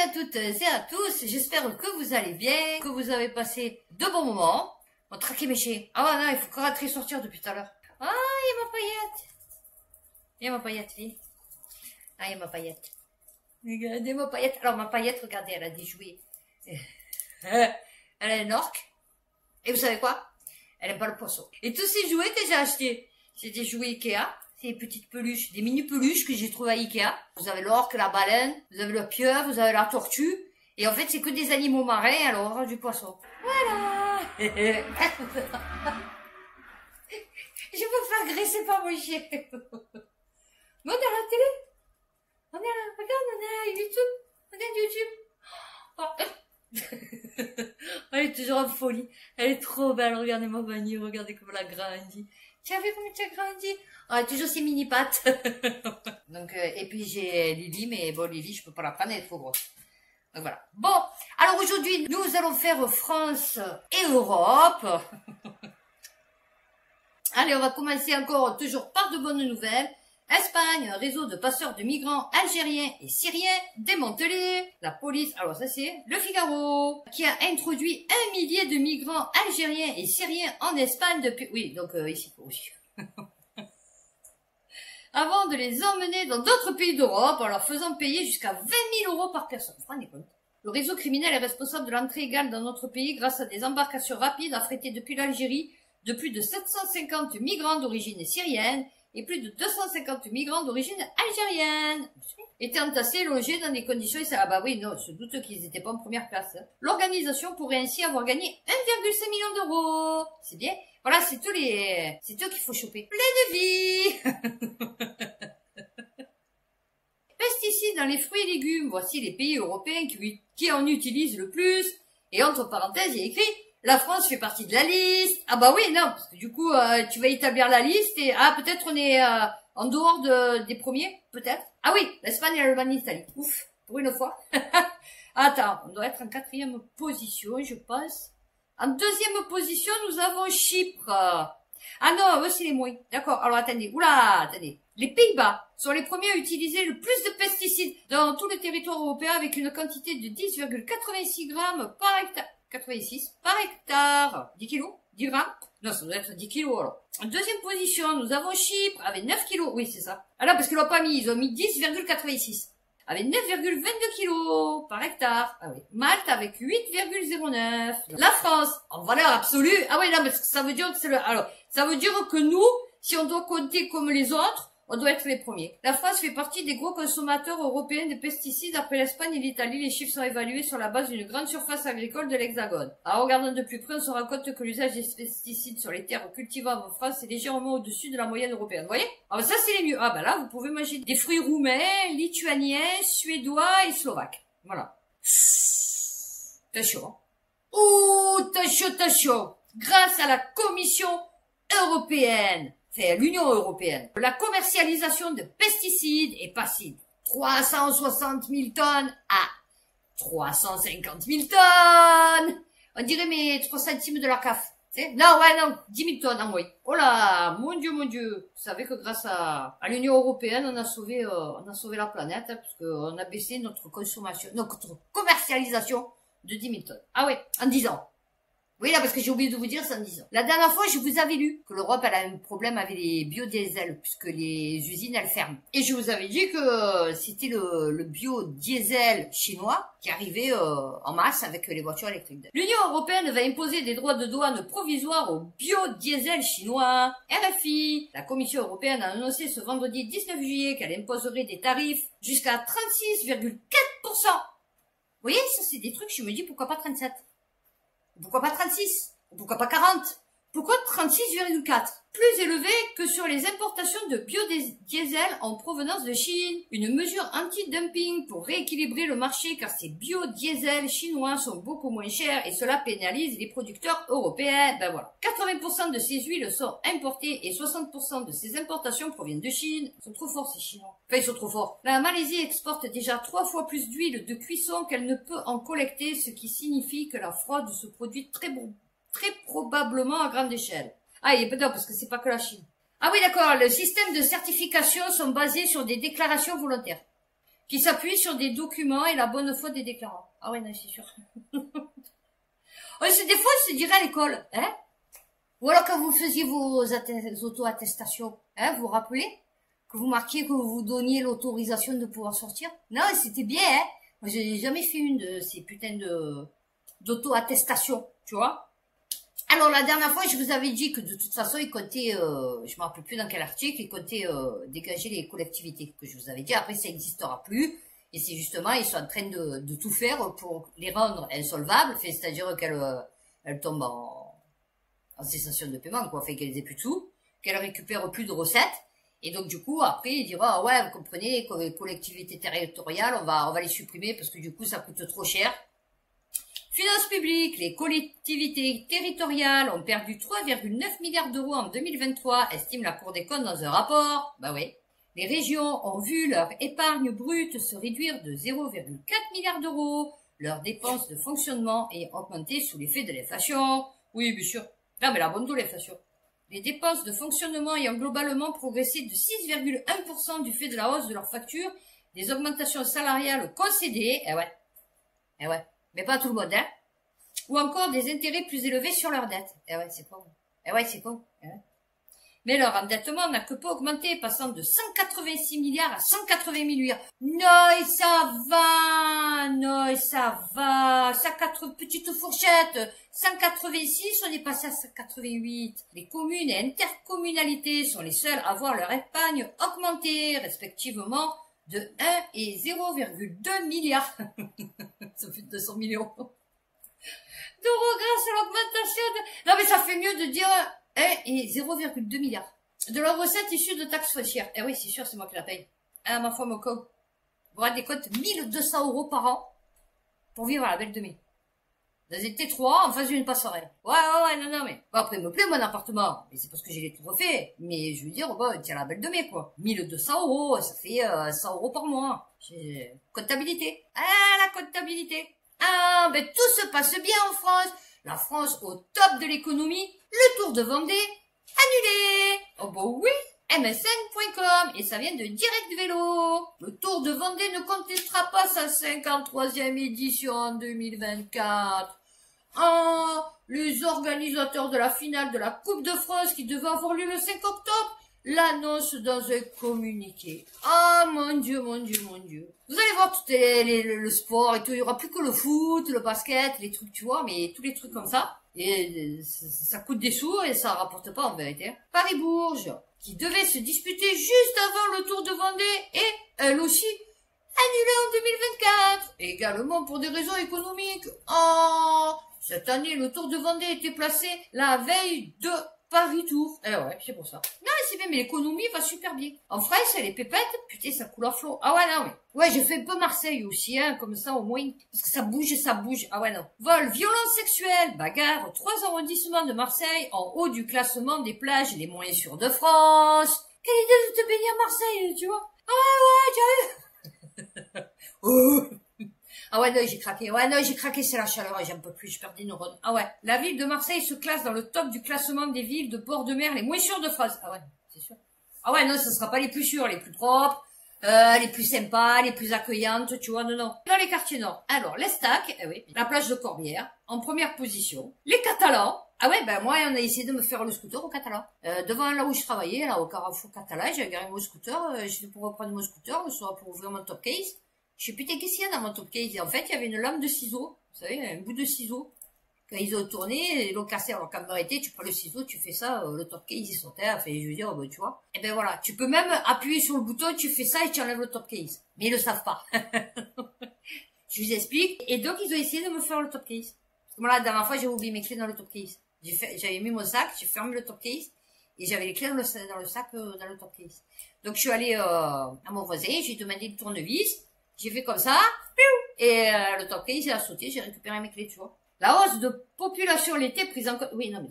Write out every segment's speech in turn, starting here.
à toutes et à tous, j'espère que vous allez bien, que vous avez passé de bons moments. On traquait mes chiens. Ah non, il faut rentrer sortir depuis tout à l'heure. Ah, il y a ma paillette. Il y a ma paillette, fille. Ah, il y a ma paillette. Regardez ma paillette. Alors ma paillette, regardez, elle a des jouets. Elle a un orque. Et vous savez quoi? Elle aime pas le poisson. Et tous ces jouets que j'ai achetés, c'est des jouets Ikea. C'est des petites peluches, des mini peluches que j'ai trouvées à Ikea. Vous avez l'orque, la baleine, vous avez le pieuvre, vous avez la tortue. Et en fait, c'est que des animaux marins, alors on aura du poisson. Voilà. Je me fais agresser par mon chien. On est à la télé. On est là, regarde, on est à YouTube. On est à YouTube. Elle est toujours en folie. Elle est trop belle. Regardez ma vanille, regardez comme elle a grandi. Tu as vu comment tu as grandi? Ah, toujours ses mini pattes. Donc, et puis j'ai Lily, mais bon, Lily, je peux pas la prendre, elle est trop grosse. Donc voilà. Bon, alors aujourd'hui, nous allons faire France et Europe. Allez, on va commencer encore toujours par de bonnes nouvelles. Espagne, un réseau de passeurs de migrants algériens et syriens démantelé. La police, alors ça c'est Le Figaro, qui a introduit 1 millier de migrants algériens et syriens en Espagne depuis... Oui, donc ici, oui. Avant de les emmener dans d'autres pays d'Europe en leur faisant payer jusqu'à 20 000 € par personne. Vous vous rendez compte? Le réseau criminel est responsable de l'entrée illégale dans notre pays grâce à des embarcations rapides affrétées depuis l'Algérie de plus de 750 migrants d'origine syrienne et plus de 250 migrants d'origine algérienne, étaient entassés, logés dans des conditions... Ah bah oui, non, je doute qu'ils n'étaient pas en première place. L'organisation pourrait ainsi avoir gagné 1,5 million d'euros. C'est bien. Voilà, c'est eux qu'il faut choper. Plein de vie. Pesticides dans les fruits et légumes. Voici les pays européens qui en utilisent le plus. Et entre parenthèses, il y a écrit... La France fait partie de la liste. Ah bah oui, non, parce que du coup, tu vas établir la liste et... Ah, peut-être on est en dehors des premiers, peut-être. Ah oui, l'Espagne, l'Allemagne, l'Italie. Ouf, pour une fois. Attends, on doit être en 4e position, je pense. En 2e position, nous avons Chypre. Ah non, eux, c'est les moins. D'accord, alors attendez. Oula, attendez. Les Pays-Bas sont les premiers à utiliser le plus de pesticides dans tout le territoire européen avec une quantité de 10,86 grammes par hectare. 86 par hectare. 10 kilos? 10 grammes? Non, ça doit être 10 kilos, alors. En 2e position, nous avons Chypre, avec 9 kilos. Oui, c'est ça. Ah non, parce qu'ils l'ont pas mis, ils ont mis 10,86. Avec 9,22 kilos par hectare. Ah oui. Malte avec 8,09. La France, en valeur absolue. Ah oui, non, mais ça veut dire que c'est le... Alors, ça veut dire que nous, si on doit compter comme les autres, on doit être les premiers. La France fait partie des gros consommateurs européens de pesticides. Après l'Espagne et l'Italie, les chiffres sont évalués sur la base d'une grande surface agricole de l'Hexagone. En regardant de plus près, on se rend compte que l'usage des pesticides sur les terres cultivables en France est légèrement au-dessus de la moyenne européenne. Vous voyez? Ah ben ça, c'est les mieux. Ah ben là, vous pouvez manger des fruits roumains, lituaniens, suédois et slovaques. Voilà. Attention. Oh, attention. Grâce à la Commission européenne, c'est l'Union européenne. La commercialisation de pesticides est passée de 360 000 tonnes à 350 000 tonnes. On dirait mes 3 centimes de la CAF. Non, 10 000 tonnes en moins. Oh là, mon Dieu. Vous savez que grâce à l'Union européenne, on a sauvé la planète, hein, parce qu'on a baissé notre consommation, notre commercialisation de 10 000 tonnes. Ah oui, en 10 ans. Oui, là, parce que j'ai oublié de vous dire, c'est en 10 ans. La dernière fois, je vous avais lu que l'Europe, elle a un problème avec les biodiesels, puisque les usines, elles ferment. Et je vous avais dit que c'était le biodiesel chinois qui arrivait en masse avec les voitures électriques. L'Union européenne va imposer des droits de douane provisoires au biodiesel chinois. RFI. La Commission européenne a annoncé ce vendredi 19 juillet qu'elle imposerait des tarifs jusqu'à 36,4%. Vous voyez, ça, c'est des trucs, je me dis, pourquoi pas 37? Pourquoi pas 36? Pourquoi pas 40? Pourquoi 36,4? Plus élevé que sur les importations de biodiesel en provenance de Chine. Une mesure anti-dumping pour rééquilibrer le marché car ces biodiesels chinois sont beaucoup moins chers et cela pénalise les producteurs européens. Ben voilà. 80% de ces huiles sont importées et 60% de ces importations proviennent de Chine. Ils sont trop forts ces Chinois. Enfin, ils sont trop forts. La Malaisie exporte déjà 3 fois plus d'huile de cuisson qu'elle ne peut en collecter, ce qui signifie que la fraude se produit très probablement à grande échelle. Ah, et non, parce que c'est pas que la Chine. Ah oui, d'accord, le système de certification sont basés sur des déclarations volontaires. qui s'appuie sur des documents et la bonne foi des déclarants. Ah ouais, non, c'est sûr. Des fois, on se dirait à l'école, hein. Ou alors quand vous faisiez vos auto-attestations, hein, vous vous rappelez que vous marquiez que vous donniez l'autorisation de pouvoir sortir? Non, c'était bien, hein. Moi, j'ai jamais fait une de ces putains d'auto-attestations, tu vois. Alors, la dernière fois, je vous avais dit que de toute façon, il comptait, je me rappelle plus dans quel article, il comptait dégager les collectivités, que je vous avais dit. Après, ça n'existera plus. Et c'est justement, ils sont en train de tout faire pour les rendre insolvables, c'est-à-dire qu'elles tombent en cessation de paiement, quoi, fait qu'elles aient plus de sous, qu'elles récupèrent plus de recettes. Et donc, du coup, après, ils diront, ah ouais, vous comprenez, les collectivités territoriales, on va les supprimer parce que du coup, ça coûte trop cher. Finances publiques, les collectivités territoriales ont perdu 3,9 milliards d'euros en 2023, estime la Cour des comptes dans un rapport. Bah oui. Les régions ont vu leur épargne brute se réduire de 0,4 milliards d'euros, leurs dépenses de fonctionnement ayant augmenté sous l'effet de l'inflation. Oui, bien sûr. Non, mais la bonne de l'inflation. Les dépenses de fonctionnement ayant globalement progressé de 6,1% du fait de la hausse de leurs factures, des augmentations salariales concédées, eh ouais. Mais pas tout le monde, hein. Ou encore des intérêts plus élevés sur leurs dettes. Eh ouais, c'est con. Eh ouais, c'est con. Eh ouais. Mais leur endettement n'a que peu augmenté, passant de 186 milliards à 180 milliards. Non, et ça va. Ça petites fourchettes. 186, on est passé à 188. Les communes et intercommunalités sont les seules à voir leur épargne augmenter, respectivement, de 1 et 0,2 milliards. Ça fait 200 millions d'euros grâce à l'augmentation de... Non, mais ça fait mieux de dire 1 et 0,2 milliards de leurs recettes issues de taxes foncières. Eh oui, c'est sûr, c'est moi qui la paye. Ah, ma foi, mon con. Vous vous rendez compte, 1200 euros par an pour vivre à la Belle de Mai. Dans un T3, en face d'une passerelle. Ouais, non, mais... Bon, après, il me plaît, mon appartement. Mais c'est parce que j'ai tout refait. Mais je veux dire, bon, tiens, la Belle de Mai, quoi. 1200 euros, ça fait 100 euros par mois. Comptabilité. Ah, la comptabilité. Ah, ben tout se passe bien en France. La France au top de l'économie. Le Tour de Vendée, annulé. Oh bah oui, msn.com. Et ça vient de Direct Vélo. Le Tour de Vendée ne contestera pas sa 53e édition en 2024. Ah, les organisateurs de la finale de la Coupe de France qui devait avoir lieu le 5 octobre l'annonce dans un communiqué. Ah, mon Dieu. Vous allez voir tout le sport et tout. Il y aura plus que le foot, le basket, les trucs, tu vois, mais tous les trucs comme ça. Et ça coûte des sous et ça rapporte pas en vérité. Paris-Bourges, qui devait se disputer juste avant le Tour de Vendée et elle aussi annulée en 2024. Et également pour des raisons économiques. Oh, cette année, le Tour de Vendée était placé la veille de Paris-Tour. Eh ouais, c'est pour ça. Non, c'est bien, mais l'économie va super bien. En France, les pépettes, putain, ça coule à flot. Ah ouais, non, mais... Ouais, j'ai fait un peu Marseille aussi, hein, comme ça, au moins. Parce que ça bouge. Ah ouais, non. Vol, violence sexuelle, bagarre, 3 arrondissements de Marseille, en haut du classement des plages les moins sûres de France. Quelle idée de te baigner à Marseille, tu vois. Ah ouais, j'arrive. Oh. Ah ouais, non, j'ai craqué, c'est la chaleur, j'en peux plus, je perds des neurones. Ah ouais, la ville de Marseille se classe dans le top du classement des villes de bord de mer les moins sûres de France. Ah ouais, c'est sûr. Ah ouais, non, ce sera pas les plus sûres, les plus propres, les plus sympas, les plus accueillantes, tu vois, non. Dans les quartiers nord, alors, l'Estac, oui, la plage de Corbière, en première position. Les Catalans, ah ouais, ben moi, on a essayé de me faire le scooter au Catalan. Devant là où je travaillais, là, au Carrefour Catalan, j'ai garé mon scooter, j'étais pour reprendre mon scooter, soit pour ouvrir mon top case. Je sais putain qu'est-ce qu'il y a dans mon top case. Et en fait, il y avait une lame de ciseaux. Vous savez, un bout de ciseau. Quand ils ont tourné, ils l'ont cassé. Alors, quand arrêté, tu prends le ciseau, tu fais ça, le top case, il sautait. Enfin, je veux dire, ben, tu vois. Et ben voilà. Tu peux même appuyer sur le bouton, tu fais ça et tu enlèves le top case. Mais ils le savent pas. Je vous explique. Et donc, ils ont essayé de me faire le top case. Parce que moi, la dernière fois, j'ai oublié mes clés dans le top case. J'avais mis mon sac, j'ai fermé le top case. Et j'avais les clés dans le sac, dans le top case. Donc, je suis allée, à mon voisin, j'ai demandé le tournevis. J'ai fait comme ça, et le top case, il a sauté, j'ai récupéré mes clés, tu vois. La hausse de population l'été prise en compte... Oui, non mais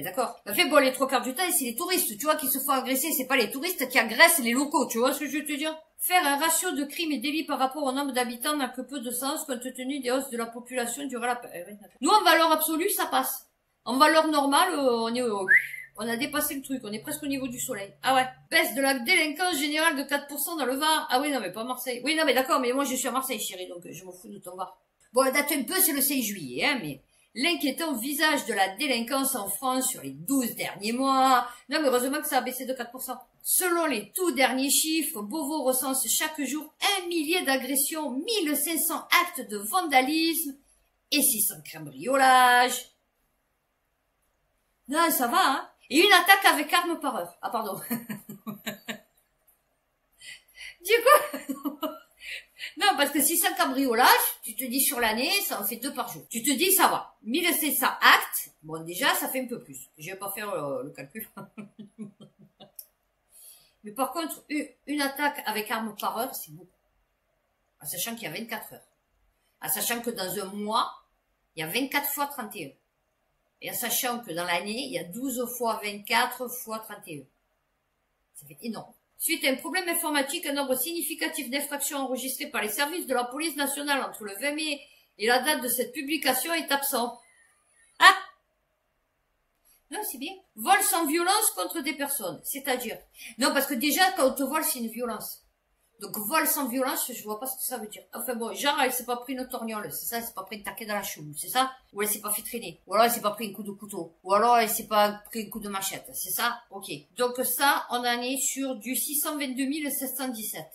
d'accord. En fait, bon, les 3 quarts du temps, c'est les touristes, tu vois, qui se font agresser. C'est pas les touristes qui agressent les locaux, tu vois ce que je veux te dire? Faire un ratio de crimes et délits par rapport au nombre d'habitants n'a que peu de sens compte tenu des hausses de la population durant la... Nous, en valeur absolue, ça passe. En valeur normale, on est On a dépassé le truc, on est presque au niveau du soleil. Ah ouais. Baisse de la délinquance générale de 4% dans le Var. Ah oui, non, mais pas Marseille. Oui, non, mais d'accord, mais moi je suis à Marseille, chérie, donc je m'en fous de ton Var. Bon, la date un peu, c'est le 6 juillet, hein, mais l'inquiétant visage de la délinquance en France sur les 12 derniers mois. Non, mais heureusement que ça a baissé de 4%. Selon les tout derniers chiffres, Beauvau recense chaque jour 1 millier d'agressions, 1500 actes de vandalisme et 600 cambriolages. Non, ça va, hein. Et une attaque avec arme par heure. Ah, pardon. Du coup, non, parce que 600 cambriolages, tu te dis sur l'année, ça en fait 2 par jour. Tu te dis, ça va. 1700 actes, bon, déjà, ça fait un peu plus. Je vais pas faire le calcul. Mais par contre, une attaque avec arme par heure, c'est beaucoup. En sachant qu'il y a 24 heures. En sachant que dans un mois, il y a 24 fois 31. Et en sachant que dans l'année, il y a 12 fois 24 fois 31. Ça fait énorme. Suite à un problème informatique, un nombre significatif d'infractions enregistrées par les services de la police nationale entre le 20 mai et la date de cette publication est absent. Ah! Non, c'est bien. Vol sans violence contre des personnes. C'est-à-dire. Non, parce que déjà, quand on te vole, c'est une violence. Donc, vol sans violence, je vois pas ce que ça veut dire. Enfin bon, genre, elle s'est pas pris une torgnole, c'est ça, elle s'est pas pris une taquet dans la cheville, c'est ça? Ou elle s'est pas fait traîner. Ou alors elle s'est pas pris un coup de couteau. Ou alors elle s'est pas pris un coup de machette, c'est ça? Ok. Donc ça, on en est sur du 622 717.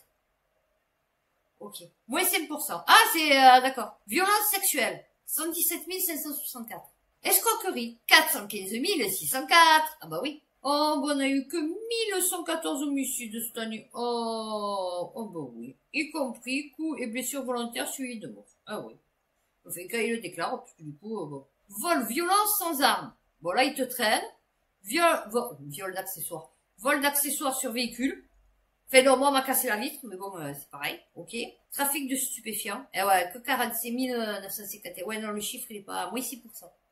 Ok. Moins 5%. Ah, c'est, d'accord. Violence sexuelle. 117 564. Escroquerie. 415 604. Ah bah oui. Oh, bon, on a eu que 1114 homicides cette année. Oh, bah oui. Y compris coups et blessures volontaires suivis de mort. Ah oui. Enfin, quand il le déclare, parce que du coup, bon. Vol, violence sans arme. Bon, là, il te traîne. Viol d'accessoires. Vol d'accessoires sur véhicule. Enfin, non, moi, on m'a cassé la vitre, mais bon, c'est pareil. Ok. Trafic de stupéfiants. Eh ouais, que 46 950. Ouais, non, le chiffre, il est pas, moins 6%.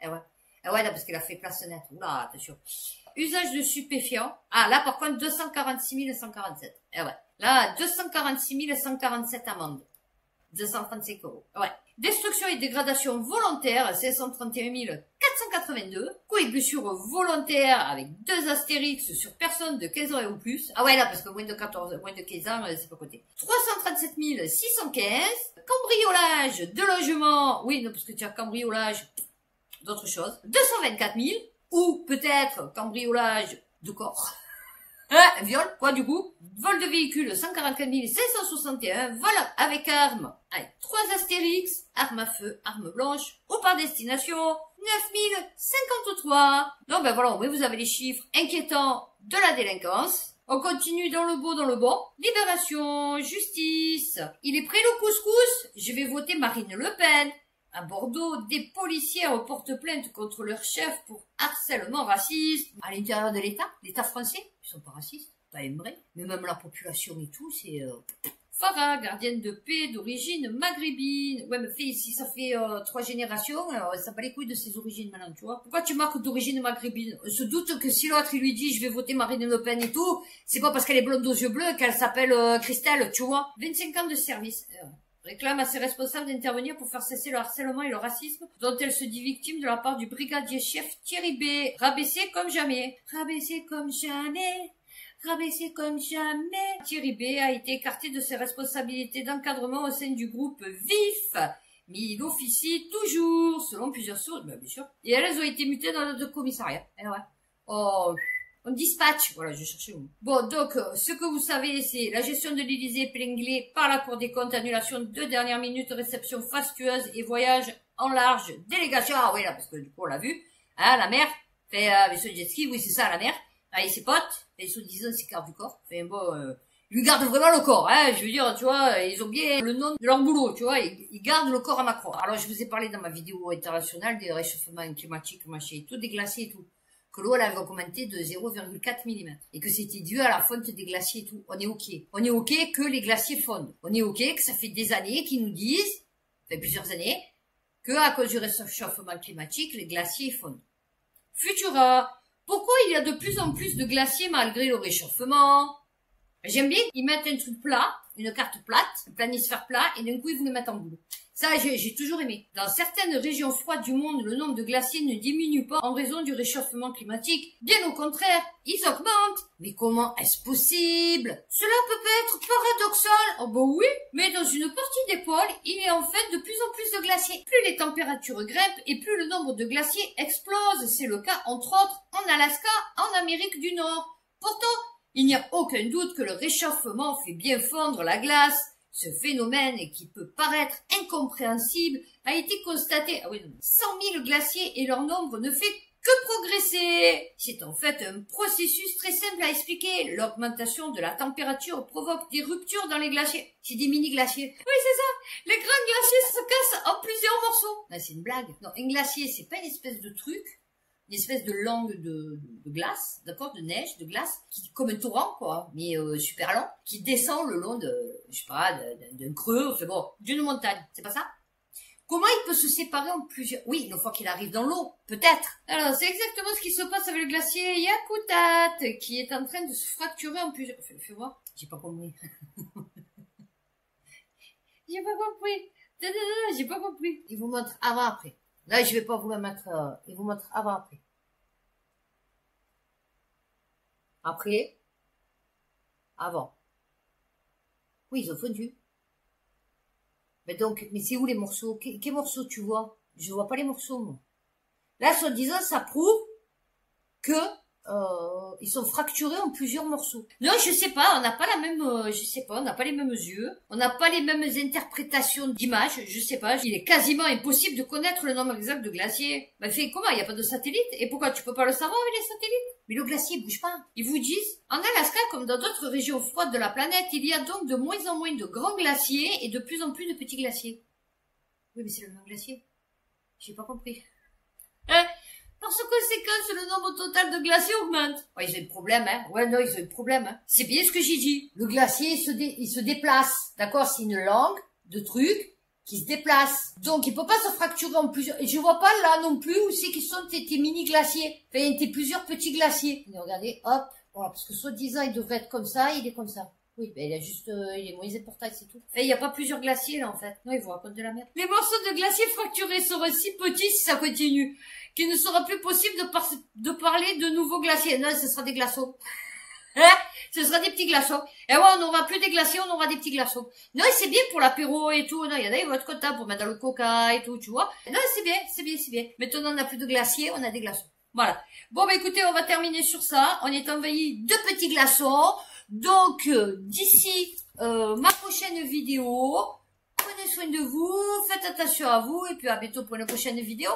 Eh ouais. Eh ouais, là, parce qu'il a fait place nette. Oula, attention. Usage de stupéfiants. Ah, là, par contre, 246 147. Eh ouais. Là, 246 147 amendes. 235 €. Ouais. Destruction et dégradation volontaire, 531 482. Coups et blessures volontaires avec 2 astérix sur personnes de 15 ans et ou plus. Ah ouais, là, parce que moins de 15 ans, c'est pas côté. 337 615. Cambriolage de logement. Oui, non, parce que tu as cambriolage d'autres choses. 224 000. Ou peut-être cambriolage de corps. Viol, quoi du coup? Vol de véhicule, 144 561. Vol avec arme. Allez, 3 astérix. Arme à feu, arme blanche. Ou par destination, 9053. Donc ben voilà, au moins vous avez les chiffres inquiétants de la délinquance. On continue dans le beau, dans le bon. Libération, justice. Il est prêt le couscous? Je vais voter Marine Le Pen. À Bordeaux, des policiers portent plainte contre leur chef pour harcèlement raciste. À l'intérieur de l'État français, ils sont pas racistes, pas vrai. Mais même la population et tout, c'est... Farah, gardienne de paix d'origine maghrébine. Ouais, mais si ça fait 3 générations, ça bat les couilles de ses origines maintenant, tu vois. Pourquoi tu marques d'origine maghrébine? On se doute que si l'autre, il lui dit, je vais voter Marine Le Pen et tout, c'est pas parce qu'elle est blonde aux yeux bleus qu'elle s'appelle Christelle, tu vois. 25 ans de service. Réclame à ses responsables d'intervenir pour faire cesser le harcèlement et le racisme dont elle se dit victime de la part du brigadier chef Thierry B. Rabaissé comme jamais. Rabaissé comme jamais. Rabaissé comme jamais. Thierry B. a été écarté de ses responsabilités d'encadrement au sein du groupe VIF. Mais il officie toujours, selon plusieurs sources, bien sûr. Et elles ont été mutées dans le commissariat. Eh ouais. Oh... On dispatch, voilà, je cherchais où. Bon, donc, ce que vous savez, c'est la gestion de l'Élysée épinglée par la Cour des comptes, annulation de dernière minute, réception fastueuse et voyage en large, délégation. Ah oui, là, parce que du coup, on l'a vu. Hein, la mère fait avec son jet ski, oui, c'est ça, la mère. Avec ses potes, et soi-disant ses cartes du corps. Enfin bon, ils lui gardent vraiment le corps, hein. Je veux dire, tu vois, ils ont bien le nom de leur boulot, tu vois. Ils gardent le corps à Macron. Alors, je vous ai parlé dans ma vidéo internationale des réchauffements climatiques, machin et tout, des glaciers et tout. Que l'eau, elle avait augmenté de 0,4 mm. Et que c'était dû à la fonte des glaciers et tout. On est ok. On est ok que les glaciers fondent. On est ok que ça fait des années qu'ils nous disent, enfin plusieurs années, que à cause du réchauffement climatique, les glaciers fondent. Futura. Pourquoi il y a de plus en plus de glaciers malgré le réchauffement? J'aime bien qu'ils mettent un truc plat, une carte plate, un planisphère plat, et d'un coup ils vous le mettent en boule. Ça, j'ai toujours aimé. Dans certaines régions froides du monde, le nombre de glaciers ne diminue pas en raison du réchauffement climatique. Bien au contraire, ils augmentent. Mais comment est-ce possible? Cela peut être paradoxal. Oh bah oui, mais dans une partie des pôles, il y a en fait de plus en plus de glaciers. Plus les températures grimpent et plus le nombre de glaciers explose. C'est le cas entre autres en Alaska, en Amérique du Nord. Pourtant, il n'y a aucun doute que le réchauffement fait bien fondre la glace. Ce phénomène, qui peut paraître incompréhensible, a été constaté 100 000 glaciers et leur nombre ne fait que progresser. C'est en fait un processus très simple à expliquer. L'augmentation de la température provoque des ruptures dans les glaciers. C'est des mini-glaciers. Oui, c'est ça. Les grands glaciers se cassent en plusieurs morceaux. Non, c'est une blague. Non, un glacier, c'est pas une espèce de truc. Une espèce de langue de glace, d'accord, de neige, de glace, qui comme un torrent, quoi, mais super lent, qui descend le long de, je sais pas, d'un creux, enfin bon, d'une montagne, c'est pas ça? Comment il peut se séparer en plusieurs... Oui, une fois qu'il arrive dans l'eau, peut-être. Alors, c'est exactement ce qui se passe avec le glacier Yakutat, qui est en train de se fracturer en plusieurs... Fais voir. J'ai pas compris. J'ai pas compris. J'ai pas compris. Il vous montre avant-après. Là, je vais pas vous la mettre... il vous montre avant-après. Après. Avant. Oui, ils ont fondu. Mais donc, mais c'est où les morceaux? Quels morceaux tu vois? Je vois pas les morceaux, moi. Là, soi-disant, ça prouve que ils sont fracturés en plusieurs morceaux. Non, je sais pas, on n'a pas la même, je sais pas, on n'a pas les mêmes yeux, on n'a pas les mêmes interprétations d'images, je sais pas. Il est quasiment impossible de connaître le nombre exact de glaciers. Ben, fait comment? Il n'y a pas de satellite? Et pourquoi tu peux pas le savoir avec les satellites? Mais le glacier bouge pas. Ils vous disent, en Alaska comme dans d'autres régions froides de la planète, il y a donc de moins en moins de grands glaciers et de plus en plus de petits glaciers. Oui, mais c'est le même glacier. J'ai pas compris. Hein? Par conséquence, le nombre total de glaciers augmente. Ouais, ils ont un problème, hein. Ouais, non, ils ont un problème, hein. C'est bien ce que j'ai dit. Le glacier, il se déplace. D'accord? C'est une langue de truc qui se déplace. Donc, il peut pas se fracturer en plusieurs. Et je vois pas là non plus où c'est qu'ils sont tes mini-glaciers. Enfin, tes plusieurs petits glaciers. Et regardez, hop. Voilà, parce que soi-disant, il devrait être comme ça, il est comme ça. Oui, ben il a juste, il est moins important, c'est tout. Enfin, il n'y a pas plusieurs glaciers, là, en fait. Non, ils vous racontent de la merde. Les morceaux de glaciers fracturés seraient si petits si ça continue, qu'il ne sera plus possible de parler de nouveaux glaciers. Non, ce sera des glaçons. Hein? Ce sera des petits glaçons. Et ouais, on n'aura plus des glaciers, on aura des petits glaçons. Non, et c'est bien pour l'apéro et tout. Non, il y en a, ils vont être contents pour mettre dans le coca et tout, tu vois. Non, c'est bien, c'est bien, c'est bien. Maintenant, on n'a plus de glaciers, on a des glaçons. Voilà. Bon, bah écoutez, on va terminer sur ça. On est envahi de petits glaçons. Donc, d'ici ma prochaine vidéo, prenez soin de vous, faites attention à vous, et puis à bientôt pour une prochaine vidéo.